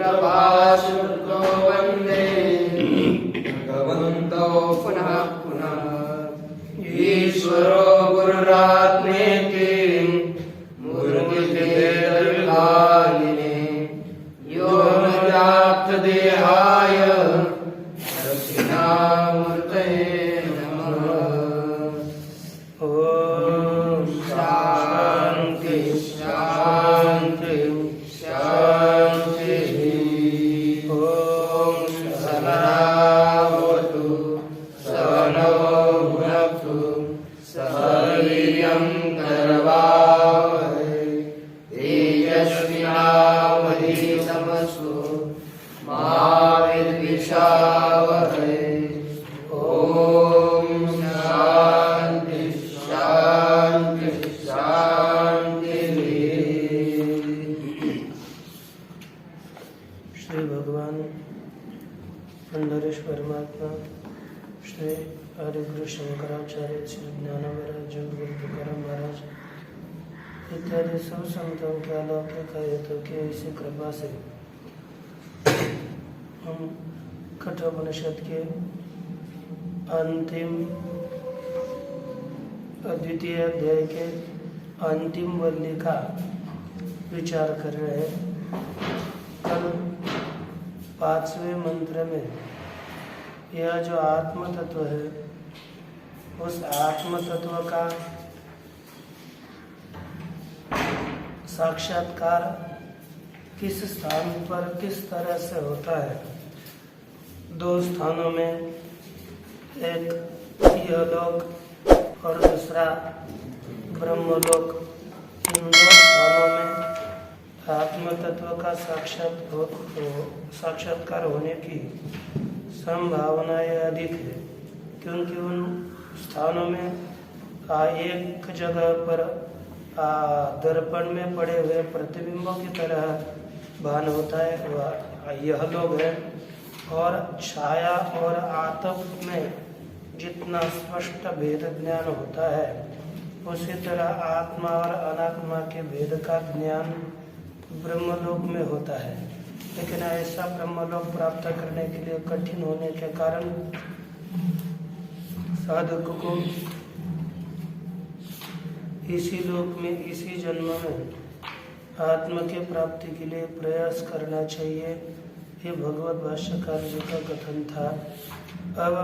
कृपाश्रुतो वन्दे भगवन्तो पुनः पुनः। ईश्वरो गुरुरात्मेति मूर्तिभेदविभागिने व्योमव्याप्तदेहाय दक्षिणामूर्तये नमः। ॐ शान्ति शान्ति शान्तिः। ॐ सहनावतु सहनौ भुनक्तु सह वीर्यं करवावहै तेजस्विनावधीतमस्तु मा विद्विषावहै। ॐ शान्ति शान्ति शान्तिः। श्री भगवान पंडरीश परमात्मा श्री हरिगुरु शंकराचार्य श्री ज्ञानवराय जगद्गुरु तुकाराम महाराज इत्यादि सब संतों के अलौकिक आयतों की इसी कृपा से हम कठोपनिषद के अंतिम द्वितीय अध्याय के अंतिम वल्ली का विचार कर रहे हैं। कल 5वें मंत्र में यह जो आत्म तत्व है उस आत्म तत्व का साक्षात्कार किस स्थान पर किस तरह से होता है। 2 स्थानों में, एक यहलोक और दूसरा ब्रह्मलोक, इन 2 स्थानों में आत्म तत्व का साक्षात्कार होने की संभावनाएं अधिक है, क्योंकि उन स्थानों में एक जगह पर दर्पण में पड़े हुए प्रतिबिंबों की तरह भान होता है, वह यह लोग है। और छाया और आतप में जितना स्पष्ट भेद ज्ञान होता है उसी तरह आत्मा और अनात्मा के भेद का ज्ञान ब्रह्मलोक में होता है। लेकिन ऐसा ब्रह्मलोक प्राप्त करने के लिए कठिन होने के कारण साधक को इसी लोक में, इसी जन्म में आत्मा के प्राप्ति के लिए प्रयास करना चाहिए। ये भगवत भाष्यकार जी का कथन था। अब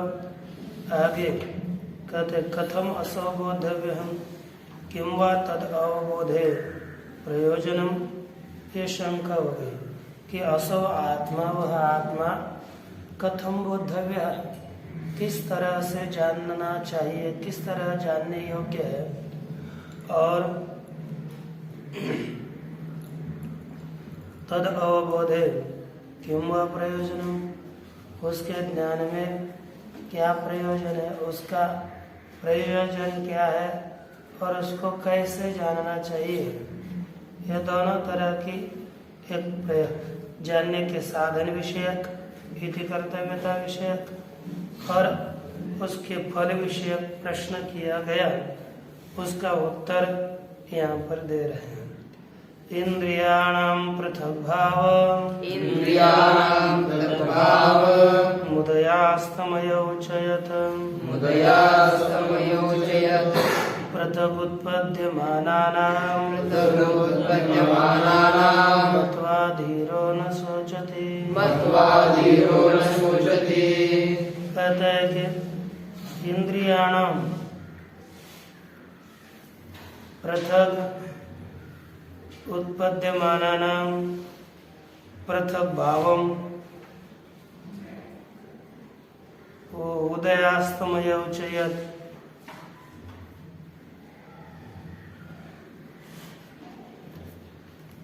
आगे कहते कथम असवबोधव्यहम किं वा तद अवबोधे प्रयोजनम। ये शंका हो गई कि असव आत्मा, वह आत्मा कथम बोधव्य, किस तरह से जानना चाहिए, किस तरह जानने योग्य है। और तद अवबोधे किं वा प्रयोजनम, उसके ज्ञान में क्या प्रयोजन है, उसका प्रयोजन क्या है और उसको कैसे जानना चाहिए। यह दोनों तरह की एक जानने के साधन विषयक, इति कर्तव्यता विषयक और उसके फल विषयक प्रश्न किया गया। उसका उत्तर यहाँ पर दे रहे हैं। इंद्रियाणां पृथग्भाव मुदयास्तमयोचयत् पृथगुत्पद्यमानानां मत्वा धीरो न शोचति। कहते हैं कि इंद्रियाणां पृथग उत्पद्यमानानां पृथक भावम उदयास्तमय उचयत्।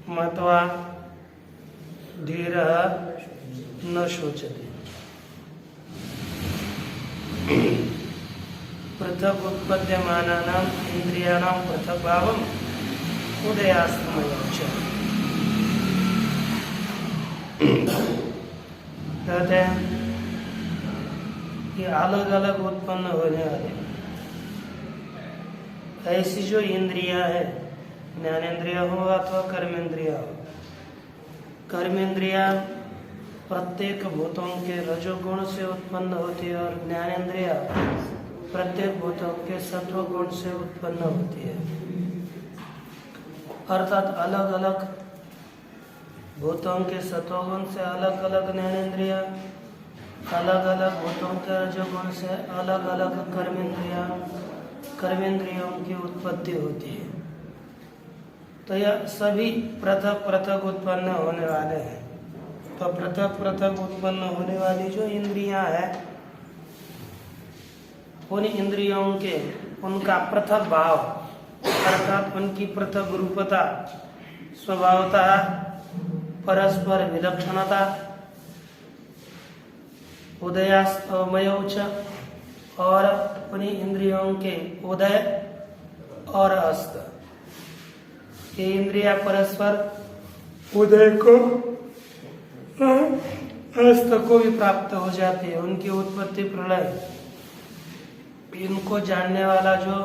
मत्वा धीरः न शोचति। पृथक उत्पद्यमानानां इंद्रियाणां पृथक भावम उदयास्तमय उचयत्। कहते हैं कि अलग अलग उत्पन्न होने वाले ऐसी जो इंद्रियां है, ज्ञानेन्द्रिया हो अथवा कर्मेंद्रिया हो, कर्मेंद्रिया प्रत्येक भूतों के रजोगुण से उत्पन्न होती है और ज्ञानेंद्रिय प्रत्येक भूतों के सत्वगुण से उत्पन्न होती है। अर्थात अलग अलग भूतों के सत्वगुण से अलग अलग ज्ञानेंद्रिय, अलग अलग भूतों के रजोगुण से अलग अलग कर्मेंद्रियों की उत्पत्ति होती है। तो यह सभी पृथक पृथक उत्पन्न होने वाले हैं। तो पृथक पृथक उत्पन्न होने वाली जो इंद्रियां हैं, उन इंद्रियों के उनका पृथक भाव अर्थात उनकी पृथक रूपता, स्वभावतः परस्पर विलक्षणता, उदयास्तमयोच और उन्हीं इंद्रियों के उदय और अस्त, ये इंद्रिया परस्पर उदय को अस्त को भी प्राप्त हो जाती है। उनकी उत्पत्ति प्रलय, इनको जानने वाला जो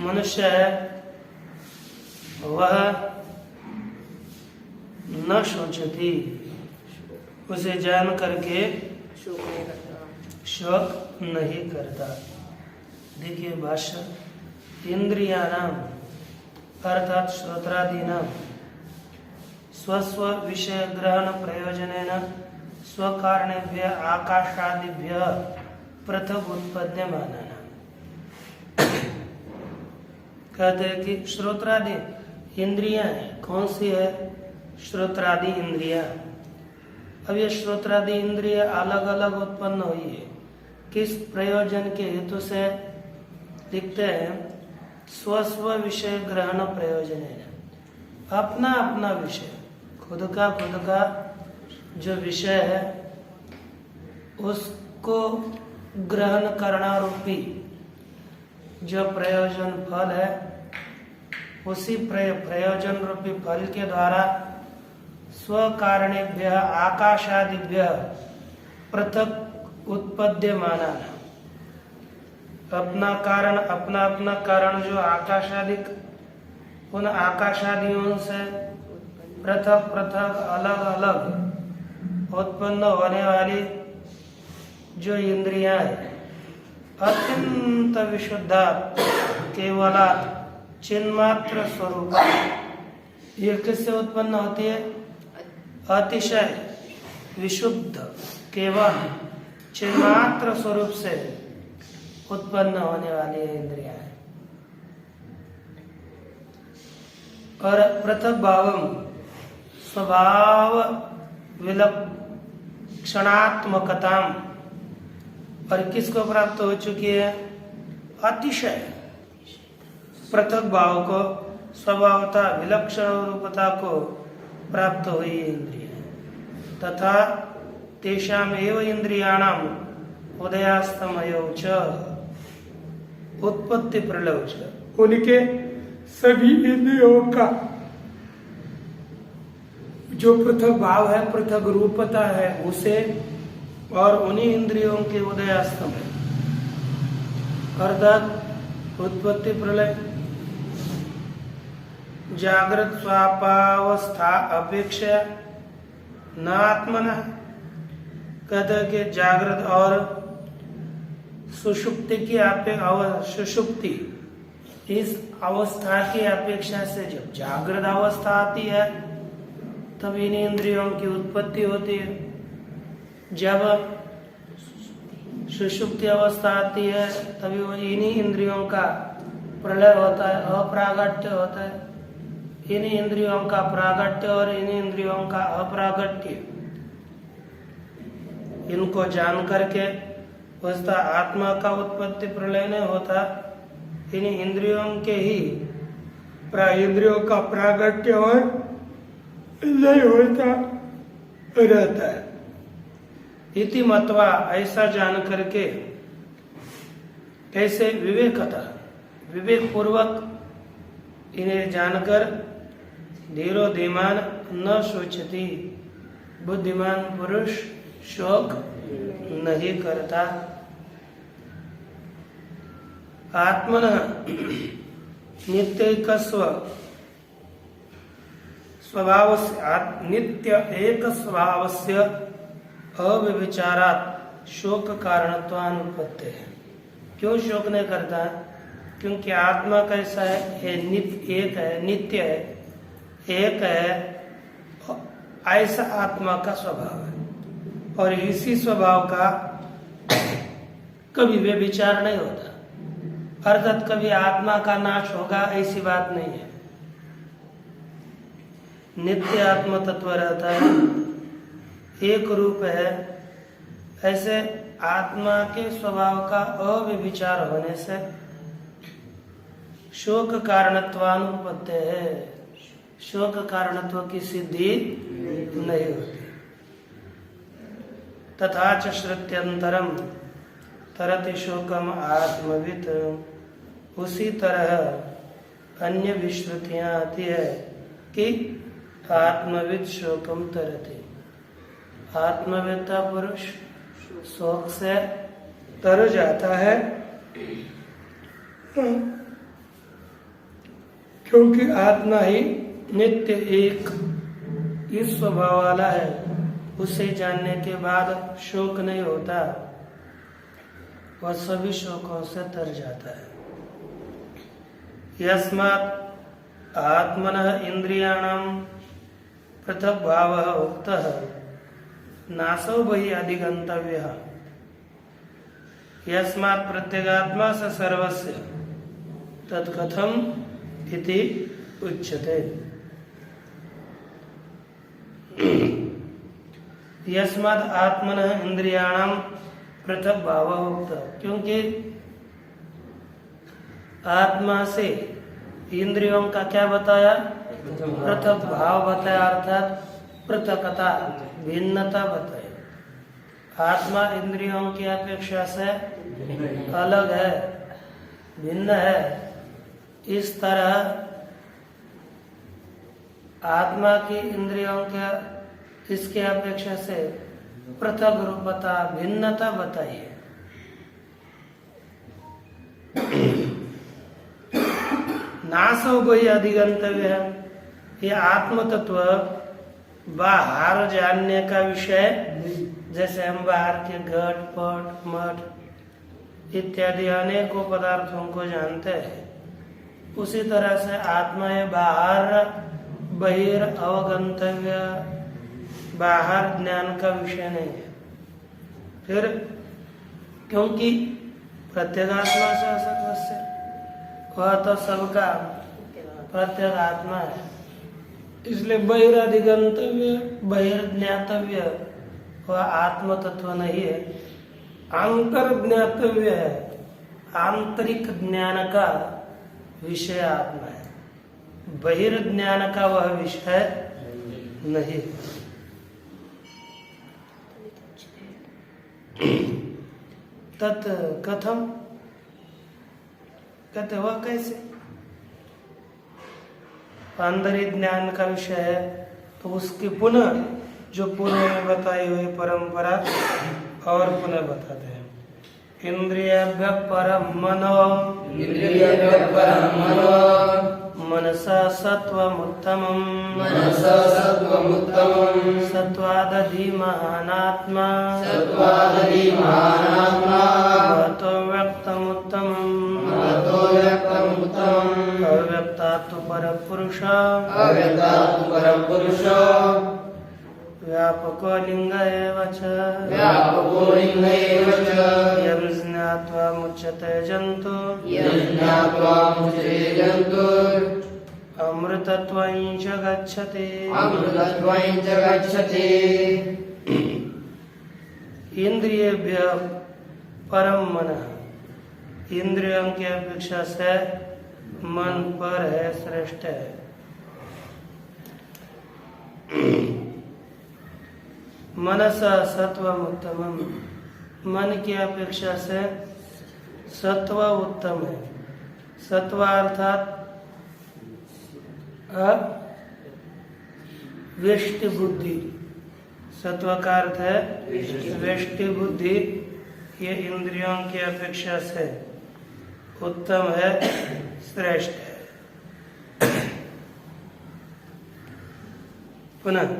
मनुष्य है वह न शोचती, उसे जान करके शोक नहीं करता। देखिए भाष्य, इंद्रियाणाम अर्थात श्रोत्रादीनां स्वस्व विषय ग्रहण प्रयोजनेन स्वकारणेभ्य आकाशादिभ्य पृथक उत्पद्यमानानां। कहते हैं कि श्रोत्रादि इंद्रियां कौन सी है? श्रोत्रादि इंद्रियां। अब ये श्रोत्रादि इंद्रिय अलग अलग उत्पन्न हुई है, किस प्रयोजन के हेतु से? लिखते हैं स्वस्व विषय ग्रहण प्रयोजन है, अपना अपना विषय, खुद का जो विषय है उसको ग्रहण करना रूपी जो प्रयोजन फल है, उसी प्रयोजन रूपी फल के द्वारा स्वकारणेभ्य आकाशादिभ्य पृथक उत्पद्यमाना, अपना कारण जो आकाशादिक, उन आकाशादियों से पृथक पृथक अलग अलग उत्पन्न होने वाली जो इंद्रियां है, अत्यंत विशुद्धा केवला चिन्मात्र स्वरूप, ये किससे उत्पन्न होती है? अतिशय विशुद्ध केवल चिन्मात्र स्वरूप से उत्पन्न होने वाली इंद्रियां है। और पृथक भावम स्वभाव विलक्षणात्मकताम, और किसको प्राप्त हो चुकी है? अतिशय पृथक भाव को, स्वभावता विलक्षण रूपता को प्राप्त हुई इंद्रिय, तथा तेषाम एव इंद्रियाणाम उदयास्तमयो च उत्पत्ति प्रलय च, उनके सभी इंद्रियों का जो पृथक भाव है, पृथक रूपता है, उसे और उन्हीं इंद्रियों के उदयास्तम अर्थात उत्पत्ति प्रलय, जागृत स्वापावस्था अपेक्षा न आत्मना, कहते हैं कि जागृत और सुषुप्ति की सुषुप्ति इस अवस्था की अपेक्षा से जब जागृत अवस्था आती है तब इन इंद्रियों की उत्पत्ति होती है, जब सुषुप्ति अवस्था आती है तभी इन्हीं इंद्रियों का प्रलय होता है, अप्रागट्य होता है। इन्हीं इंद्रियों का प्रागट्य और इन्हीं इंद्रियों का अप्रागट्य, इनको जान करके वस्तुतः आत्मा का उत्पत्ति प्रलय नहीं होता, इन्हीं इंद्रियों के ही इंद्रियों का प्रागट्य और लय होता रहता है। इति मत्वा, ऐसा जान करके, कैसे? विवेक पूर्वक इन्हें जानकर धीरो धीमान न सोचती, बुद्धिमान पुरुष शोक नहीं करता। आत्मन नित्यैकस्व स्वभाव से नित्य एक स्वभाव से अव्यभिचारात शोक कारणत्वानुपत्ति है। क्यों शोक नहीं करता? क्योंकि आत्मा कैसा है? एक है, नित्य है, एक है, ऐसा आत्मा का स्वभाव है। और इसी स्वभाव का कभी व्यभिचार नहीं होता, अर्थात कभी आत्मा का नाश होगा ऐसी बात नहीं है। नित्य आत्म तत्व रहता है, एक रूप है। ऐसे आत्मा के स्वभाव का अव्यभिचार होने से शोक कारणत्वानुपत्ति है, शोक कारणत्व की सिद्धि नहीं होती। तथा च श्रुत्यंतरम तरति शोकम आत्मवित, उसी तरह अन्य विश्रुतियां आती है कि आत्मविद शोकम तरति, आत्मवेत्ता पुरुष शोक से तर जाता है, क्योंकि आत्मा ही नित्य एक इस स्वभाव वाला है। उसे जानने के बाद शोक नहीं होता, वह सभी शोकों से तर जाता है। यस्मात् आत्मनः इंद्रियाणां पृथक् भावः उक्तः नासो बहिः अधिगन्तव्यः। यस्मात् प्रत्यगात्मा स सर्वस्य तत्कथम् इति उच्यते। यस्मात् आत्मनः इंद्रियाणां पृथक् भावः उक्तः, क्योंकि आत्मा से इंद्रियों का क्या बताया? पृथक भाव बताया, अर्थात पृथकता, भिन्नता बताई। आत्मा इंद्रियों की अपेक्षा से अलग है, भिन्न है। इस तरह आत्मा की इंद्रियों के इसके अपेक्षा से पृथक रूपता, भिन्नता बताई है। नासो कोई अधिगंतव्य है, ये आत्म तत्व बाहर जानने का विषय, जैसे हम बाहर के घट पट मठ इत्यादि अनेकों पदार्थों को जानते हैं, उसी तरह से आत्मा है बाहर बहिर अवगंतव्य, बाहर ज्ञान का विषय नहीं है। फिर क्योंकि प्रत्यगात्मा से सर्वस्य, वह तो सबका प्रत्येक आत्मा है, इसलिए बहिराधिगंतव्य बहिर्ज्ञातव्य वह आत्म तत्व नहीं है, आंतर ज्ञातव्य है, आंतरिक ज्ञान का विषय आत्मा है, बहिर्ज्ञान का वह विषय नहीं। तत् कथम, कहते वह कैसे? आंतरिक ज्ञान का विषय है तो उसकी पुनः जो पूर्व में बताई हुई परंपरा और पुनः बताते हैं। इंद्रियभ्य परम मनो, इंद्रियभ्यः परं मनो, मनसा सत्वमुत्तमं, मनसा सत्त्वमुत्तमं, सत्त्वादधि महानात्मा, सत्त्वादधि महानात्मा, महतो व्यक्तमुत्तमं, महतो व्यक्तमुत्तमम्, अव्यक्तात् परपुरुषः, अव्यक्तात् परपुरुषो, व्यापको लिंग एव च, व्यापको लिंग एव च, यं ज्ञात्वा मुच्यते जन्तु, यं ज्ञात्वा मुच्यते जन्तुः, अमृतत्वं च गच्छति, अमृतत्वं च गच्छति। इंद्रियेभ्यः परम मनः, इंद्रियों की अपेक्षा से मन पर है, श्रेष्ठ है। मनसा सत्वम उत्तमम, मन की अपेक्षा से सत्व उत्तम है। सत्व अर्थात व्यष्टि बुद्धि, सत्व का अर्थ है व्यष्टि बुद्धि, ये इंद्रियों की अपेक्षा से उत्तम है, श्रेष्ठ है। पुनः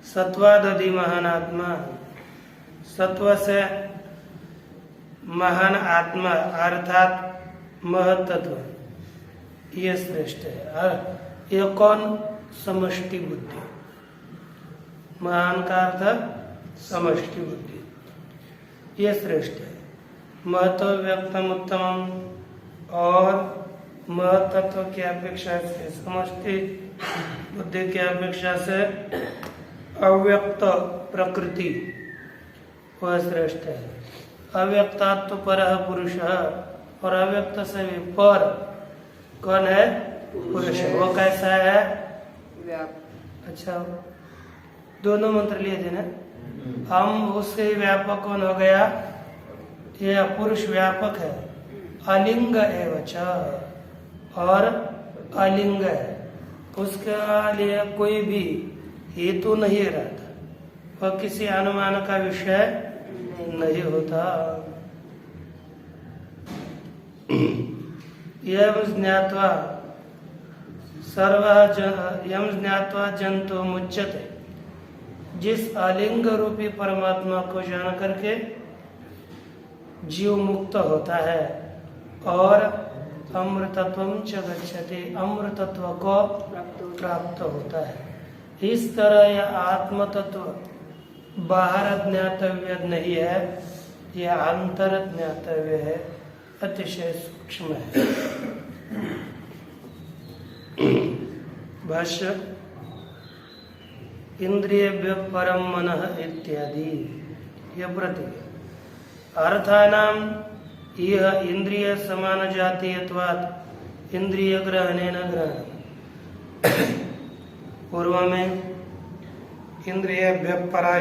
सत्वादि महान आत्मा, सत्व से महान आत्मा अर्थात महत्त्व ये श्रेष्ठ है। ये कौन? समष्टि बुद्धि। महान का अर्थ समष्टि बुद्धि, ये श्रेष्ठ है। महत्व व्यक्तम उत्तमम, और महतत्व की अपेक्षा से, समष्टि बुद्धि की अपेक्षा से अव्यक्त प्रकृति वह श्रेष्ठ है। अव्यक्तात्व परः पुरुषः, और अव्यक्त से भी पर कौन है? पुरुष। वो कैसा है? अच्छा, दोनों मंत्र लिए थे ना। हम उससे व्यापक कौन हो गया? यह पुरुष व्यापक है। अलिंग एवच, और अलिंग है, उसके लिए कोई भी हेतु नहीं रहता, वह किसी अनुमान का विषय नहीं होता। यम ज्ञात्वा यम ज्ञात्वा जंतु मुच्यते, जिस अलिंग रूपी परमात्मा को जान करके जीव मुक्त होता है और अमृतत्वम च गच्छति, अमृतत्व को प्राप्त होता है। इस तरह यह आत्म तत्व बाहर ज्ञातव्य नहीं है, यह अंतर ज्ञातव्य है, अतिशय सूक्ष्म है। भाष्य इंद्रियेभ्यः परम मनः इत्यादि, यह प्रतीक अर्थानाम यह इंद्रिय समान जातीयत्वात् इंद्रिय ग्रहणेन ग्रहणम्। पूर्व में इंद्रियेभ्यः परा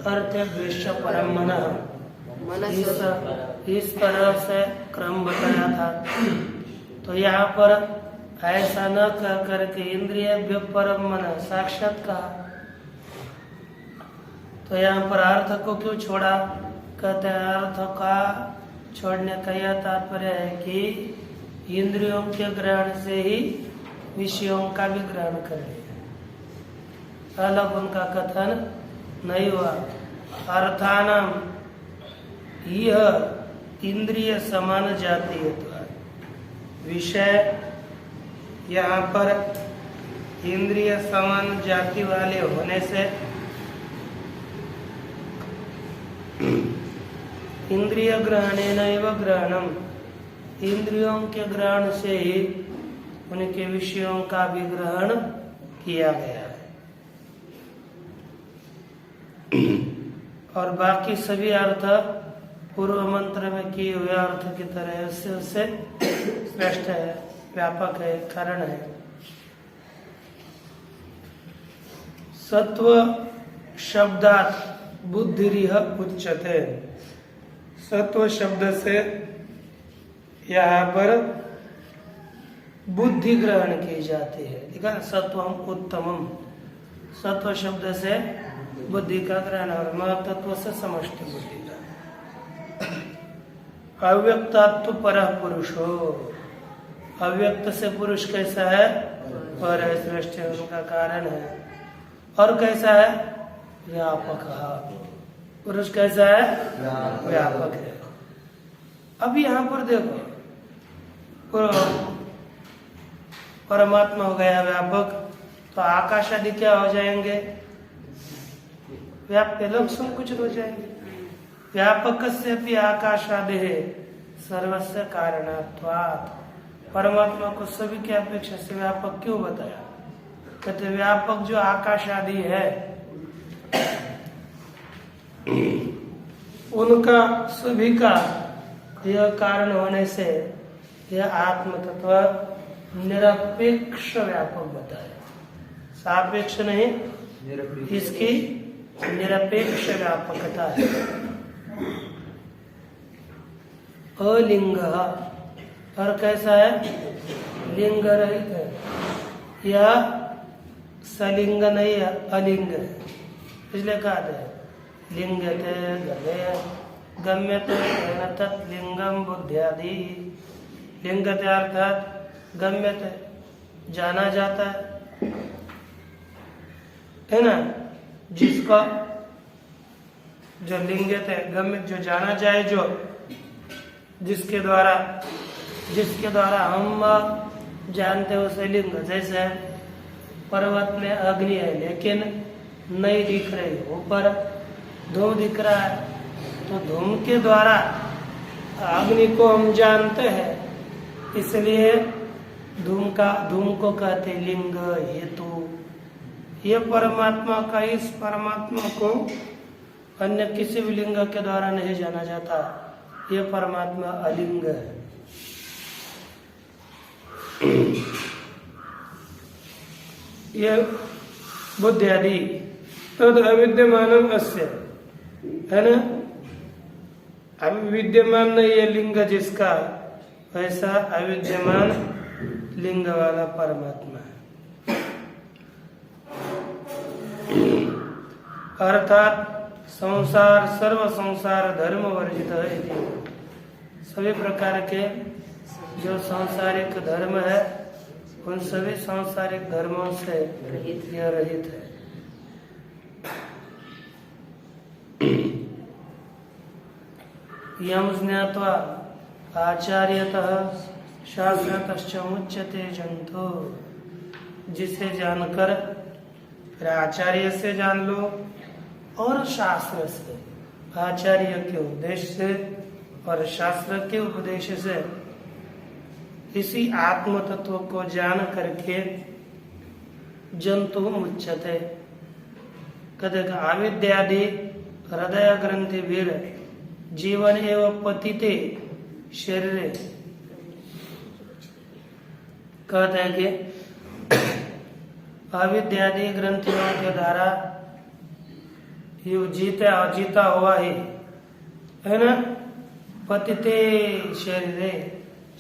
अर्थेभ्यश्च परम मनः, इस तरह से क्रम बताया था। तो यहाँ पर ऐसा न कह करके इंद्रियेभ्यः परम मनः साक्षात कहा, तो यहाँ पर अर्थ को क्यों छोड़ा? कहते हैं अर्थ का छोड़ने का यह तात्पर्य है कि इंद्रियों के ग्रहण से ही विषयों का भी ग्रहण कर लिया, अलग उनका कथन नहीं हुआ। अर्थानाम यह इंद्रिय समान जाती है, तो विषय यहाँ पर इंद्रिय समान जाति वाले होने से इंद्रिय ग्रहणेन एव ग्रहणम, इंद्रियों के ग्रहण से ही उनके विषयों का भी ग्रहण किया गया है। और बाकी सभी अर्थ पूर्व मंत्र में किए हुए अर्थ की तरह उससे श्रेष्ठ है, व्यापक है, कारण है। सत्व शब्दात् बुद्धिरिह उच्यते, सत्व शब्द से यहाँ पर बुद्धि ग्रहण की जाती है। देखा, सत्वम उत्तमम, सत्व शब्द से बुद्धि का ग्रहण, और महतत्व से समष्टि बुद्धि का। अव्यक्तात्व परः पुरुषो, अव्यक्त से पुरुष कैसा है? पर है, श्रेष्ठ है, उनका कारण है। और कैसा है? व्यापक। पुरुष कैसा है? व्यापक है। अब यहाँ पर देखो, परमात्मा हो गया व्यापक, तो आकाश आदि क्या हो जाएंगे? व्याप्त, लोग संकुचित हो जाएंगे। व्यापक से भी आकाश आदि है सर्वस्य कारणात्वात्, परमात्मा को सभी की अपेक्षा से व्यापक क्यों बताया? कहते व्यापक जो आकाश आदि है उनका सभी का यह कारण होने से यह आत्म तत्व निरपेक्ष व्यापक बताया, सापेक्ष नहीं, इसकी निरपेक्ष व्यापकता है। अलिंग, और कैसा है? लिंग रहित है, यह सलिंग नहीं है, अलिंग है। इसलिए कहा है लिंगते गमे गम्यते तत्लिंगम बुद्ध्यादि। लिंगते अर्थात गम्यते, जाना जाता है ना, जिसका जो लिंगित है गम्य जो जाना जाए, जो जिसके द्वारा हम जानते हैं उसे लिंग। जैसे पर्वत में अग्नि है लेकिन नहीं दिख रही, ऊपर धूम दिख रहा है, तो धूम के द्वारा अग्नि को हम जानते हैं, इसलिए धूम को कहते लिंग हेतु। ये परमात्मा का, इस परमात्मा को अन्य किसी भी लिंग के द्वारा नहीं जाना जाता, ये परमात्मा अलिंग है। ये बुद्धि आदि तद अविद्यमान अस्य है ना, अविद्यमान नहीं ये लिंग जिसका, वैसा अविद्यमान लिंग वाला परमात्मा है। अर्थात संसार सर्व संसार धर्म वर्जित है, सभी प्रकार के जो सांसारिक धर्म है उन सभी सांसारिक धर्मों से यह रहित है। यम ज्ञात्वा आचार्यतः शास्त्रतश्च मुच्यते जंतु, जिसे जानकर फिर आचार्य से जान लो और शास्त्र से, आचार्य के उपदेश से और शास्त्र के उपदेश से इसी आत्म तत्व को जान करके जंतु मुच्यते, कहते अविद्यादि हृदय ग्रंथि वीर जीवन एवं पतिते शरीर, कहते हैं कि अविद्यादि ग्रंथियों के द्वारा ये जीता हुआ है ना, पतिते शरीर,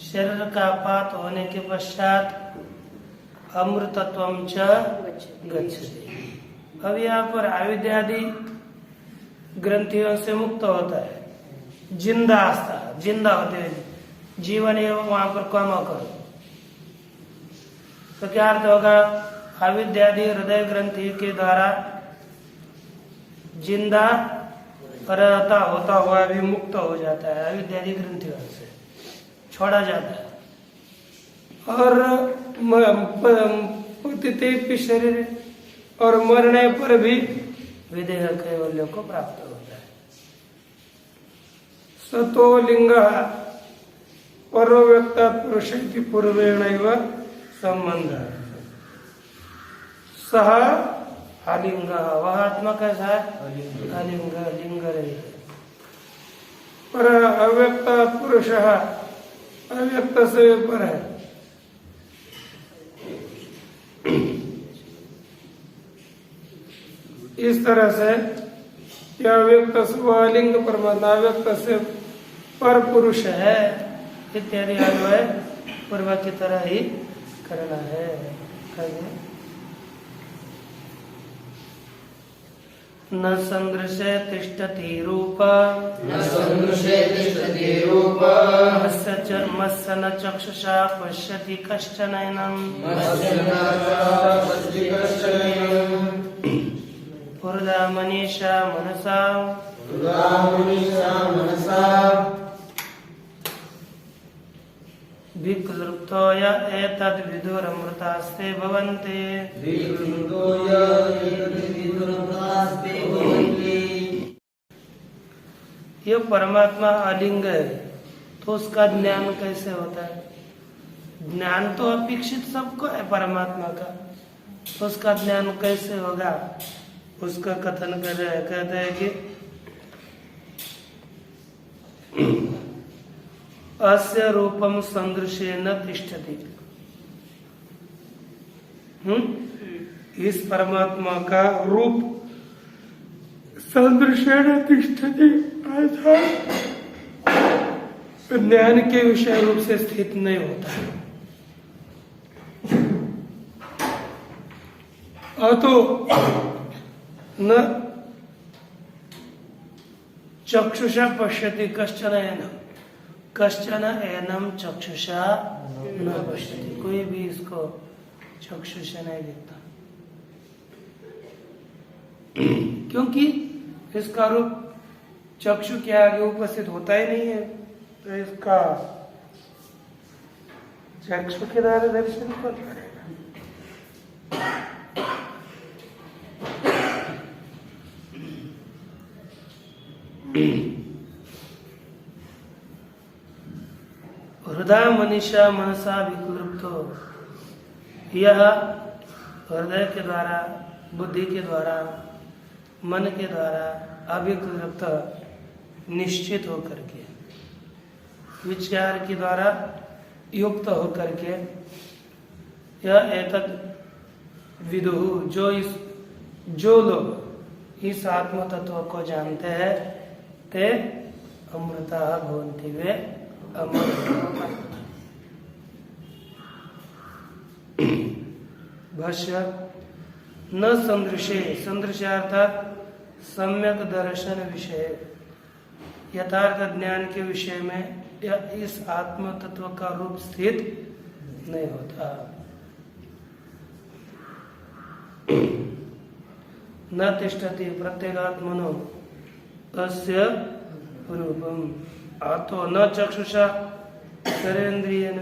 शरीर का पात होने के पश्चात अमृतत्वम च गच्छति। अब यहाँ पर अविद्यादि ग्रंथियों से मुक्त होता है, जिंदा होते हैं, जीवन एवं वहां पर कर्म करो, तो क्या अर्थ होगा, अविद्यादि हृदय ग्रंथि के द्वारा जिंदा रहता होता हुआ भी मुक्त हो जाता है, अविद्यादि ग्रंथियों से छोड़ा जाता है, और पतिते शरीर, और मरने पर भी विदेह कैवल्य को प्राप्त होता है। सतो लिंग परव्यक्ता पुरुष पूर्वेण संबंध, सह अलिंग, वह आत्मा कैसा है, अलिंग, लिंग रहित। पर अव्यक्त पुरुष अव्यक्त से पर है, इस तरह से यह अव्यक्त स्वलिंग परमात्मा अव्यक्त से पर पुरुष है इत्यादि अन्वय पूर्व की तरह ही करना है। न संदृशे तिष्ठति रूप, न संदृशे तिष्ठति रूप, मस्य न चक्षुषा पश्यति कश्चनैनं, मस्य न चक्षुषा पश्यति कश्चनैनं, पुरुषा मनीषा मनसा, विक्लुप्तो य एतद् विदुरमृतास्ते भवन्ति, ये परमात्मा अलिंग है, तो उसका ज्ञान कैसे होता है? ज्ञान तो अपेक्षित सबको है परमात्मा का, तो उसका ज्ञान कैसे होगा? उसका कथन कर रहे हैं, कहते हैं कि अस्य रूपम संदृशेन तिष्ठति, इस परमात्मा का रूप संदृशेन तिष्ठति अर्थात ज्ञान के विषय रूप से स्थित नहीं होता है। अतो न चक्षुषा पश्यति कश्चन एनम, कश्चन एनम चक्षुषा न पश्यति, कोई भी इसको चक्षु से नहीं दिखता, क्योंकि इसका रूप चक्षु के आगे उपस्थित होता ही नहीं है, तो इसका चक्षु के द्वारा दर्शन कौन करेगा? हृदय मनीषा मनसा विक्लुप्तो, यह हृदय के द्वारा, बुद्धि के द्वारा, मन के द्वारा अविक्लुप्त निश्चित होकर के, विचार के द्वारा युक्त होकर के, यह एतद विदुः, जो लोग इस आत्म तत्व को जानते हैं, ते अमृता भवन्ति, वे अमर। भाष्य न संदृशे, संदृश अर्थात सम्यक दर्शन विषय, यथार्थ ज्ञान के विषय में या इस आत्म तत्व का रूप स्थित नहीं होता। न तिष्ठति प्रत्यगात्मनो अस्य रूपम, अतो न चक्षुषा शरेन्द्रियेण,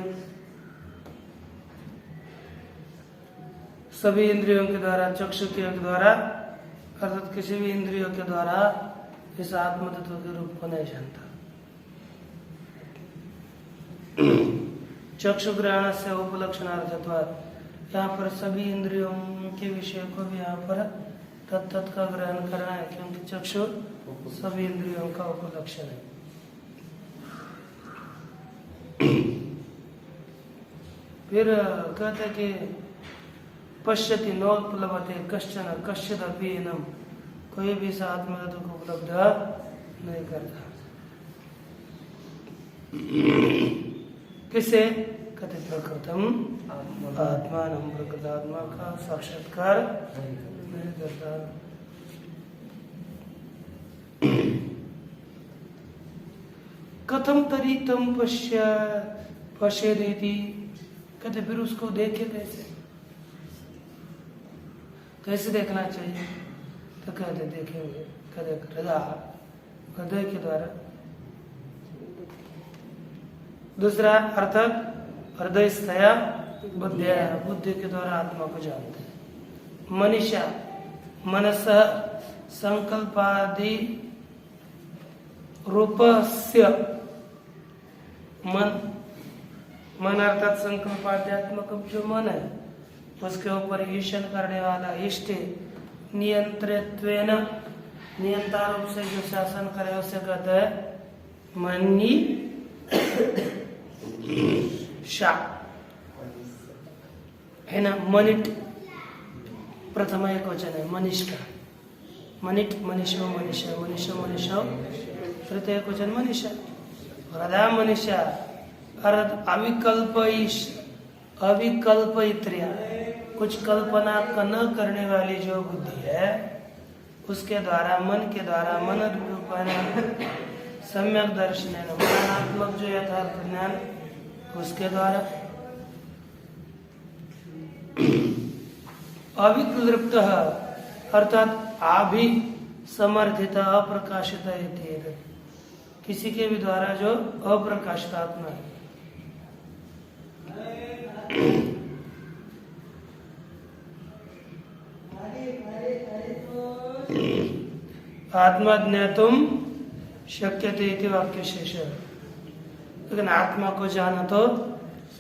सभी इंद्रियों के द्वारा, चक्षु के द्वारा अर्थात किसी भी इंद्रियों के द्वारा इस आत्म तत्व के रूप को नहीं जानता। चक्षु ग्रहण से उपलक्षणार्थत्वात्, यहाँ पर सभी इंद्रियों के विषय को भी यहाँ पर तत्त का ग्रहण करना है, क्योंकि चक्षु सभी इंद्रियों का उपलक्षण है। फिर कहते कि पश्यति नोपलभते कश्चन कश्चिदपि एनम, कोई भी इस आत्म तत्व को उपलब्ध नहीं करता। किसे कहते? प्रकृतम आत्मानं, प्रकृतात्मा का साक्षात्कार नहीं करता। कथम तरी तम पश्येदिति, कहते फिर उसको देखे कैसे देखना चाहिए? तो कहते देखेंगे, कहते हृदय के द्वारा। दूसरा अर्थात हृदय स्थया बुद्धिया, बुद्धि के द्वारा आत्मा को जानते हैं। मनीषा मनस संकल्पादि रूपस्य, मन अर्थात संकल्पाध्यात्मक जो मन है, उसके ऊपर ईशन करने वाला इष्ट, नियंत्रित्वेन, नियंता रूप से जो शासन करे उसे कहते हैं मनी शा, है ना। मनिट प्रथम एक वचन है, मनीष का। मनिट मनीषो मनीषा, मनीषो मनीषो तृतीय एक वचन मनीषा। हृदय मनीषा अर्थ अविकल्पयित्रिया, कुछ कल्पना न करने वाली जो बुद्धि है, उसके द्वारा, मन के द्वारा, मन रूपेण सम्यक दर्शन, मनात्मक जो यथार्थ ज्ञान, उसके द्वारा। अविक्लृप्त अर्थात अभी समर्थित अप्रकाशित, किसी के भी द्वारा जो अप्रकाशित आत्मा है। आत्मा ज्ञातुम शक्यते इति वाक्य शेष, लेकिन आत्मा को जाना तो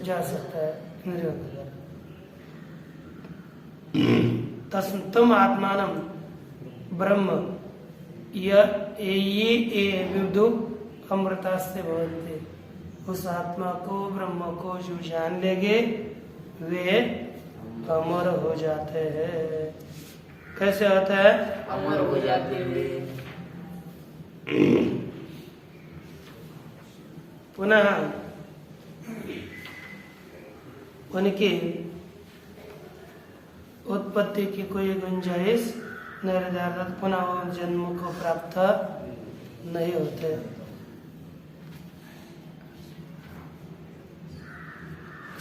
जा सकता है इंद्रियों के द्वारा। तम आत्मानं ब्रह्म ये विदु अमृतास्ते भवन्ति, उस आत्मा को, ब्रह्म को जो जान लेंगे वे अमर हो जाते हैं। कैसे होता है? अमर हो जाते हैं। पुनः उनकी उत्पत्ति की कोई गुंजाइश निर्धारित, पुनः वो जन्म को प्राप्त नहीं होते।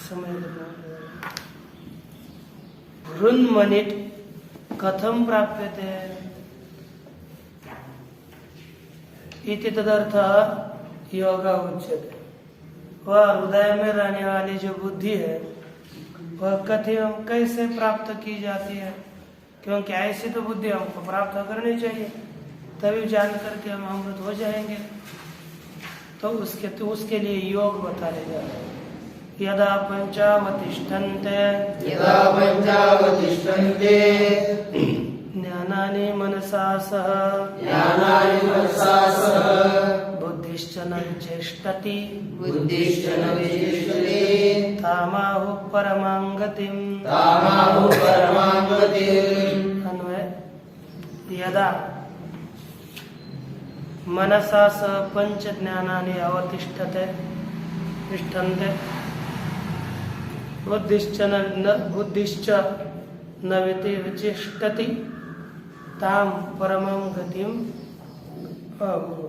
समय हृन्मनिट कथम प्राप्यते इति तदर्थ योग उच्यते। वह हृदय में रहने वाली जो बुद्धि है वह कथम कैसे प्राप्त की जाती है, क्योंकि ऐसी तो बुद्धि हमको प्राप्त करनी चाहिए, तभी जान करके हम अमृत हो जाएंगे। तो उसके लिए योग बताया जा रहा है। यदा पंचावतिष्ठन्ते ज्ञानानि मनसा सह बुद्धिश्च न विचेष्टति तामाहुः परमां गतिम्। अन्वय यदा मनसा स पंच ज्ञानानि अवतिष्ठते तिष्ठन्ते बुद्धिश्च न विचेष्टति ताम परमं गतिम आहुः।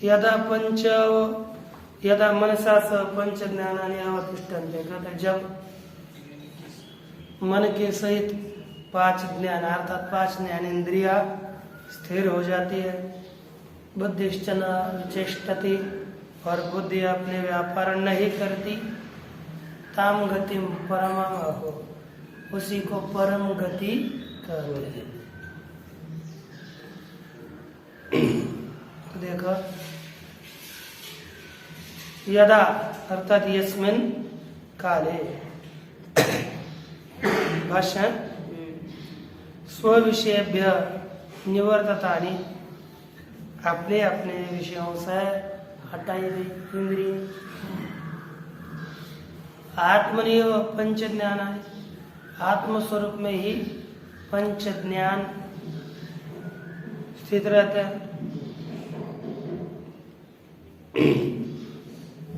यदा मनसा स पंच ज्ञानानि अवतिष्ठन्ते, कहते जब मन के सहित पांच ज्ञान अर्थात पांच ज्ञान इंद्रिया स्थिर हो जाती है, बुद्धिश्च न विचेष्टति और बुद्धि अपने व्यापार नहीं करती, ताम गतिम परमं आहुः, उसी को परम गति कहते हैं। तो देखो यदा अर्थात यस्मिन् काले भाष्य स्वविषयेभ्य निवर्ततानि अपने अपने विषयों से हटाई गई इंद्रिय आत्मनिव पंच ज्ञान है, आत्म स्वरूप में ही पंच ज्ञान स्थित रहते हैं।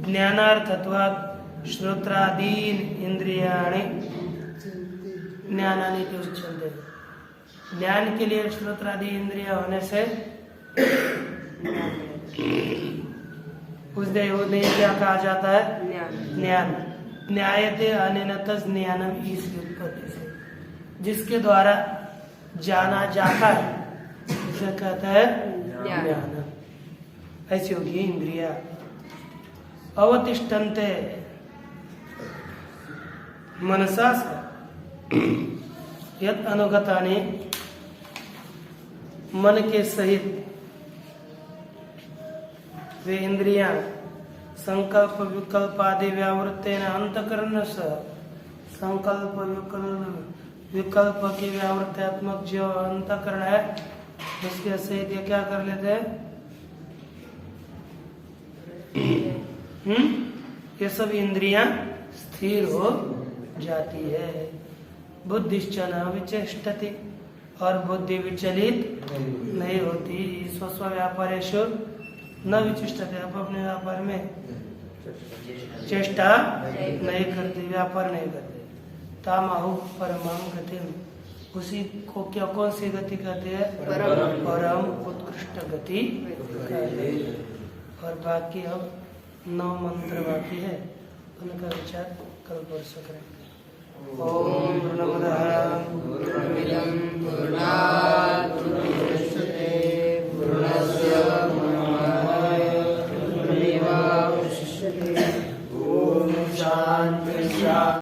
ज्ञानार्थत्वात् श्रोत्रादीन इंद्रियाणि ज्ञानानि उच्यन्ते। ज्ञान के लिए श्रोत्रादि इंद्रिय होने से उन्हें क्या कहा जाता है? ज्ञान। न्यायते अनेन तज्ज्ञानम, इस उत्पत्ति से जिसके द्वारा जाना जाता है उसे कहता है ज्ञान। ऐसी होगी इंद्रिया। अवतिष्ठन्ते मनसा यत् अनुगतानि, मन के सहित वे इंद्रियां संकल्प विकल्प आदि व्यावृत्तेन अंतकरण से संकल्प विकल्प की व्यावृत्त्यात्मक जो अंतकरण है उसके सहित ये क्या कर लेते हैं? ये सब इंद्रियां स्थिर हो जाती है। बुद्धिश्च न विचेष्टति, और बुद्धि विचलित नहीं होती। स्व व्यापारेषु न विचेष्टति, अपने व्यापार में चेष्टा नहीं करती, व्यापार नहीं करते। तामाहुः परमां गतिम्, उसी को क्या कौन सी गति कहते हैं? परम उत्कृष्ट गति कहते हैं। और बाकी अब 9 मंत्र बाकी है, उनका विचार कल परसों करेंगे। ओम पूर्णमदः पूर्णात् पूर्णमुदच्यते पूर्णस्य पूर्णमादाय पूर्णमेवावशिष्यते। ओम शांति शांति।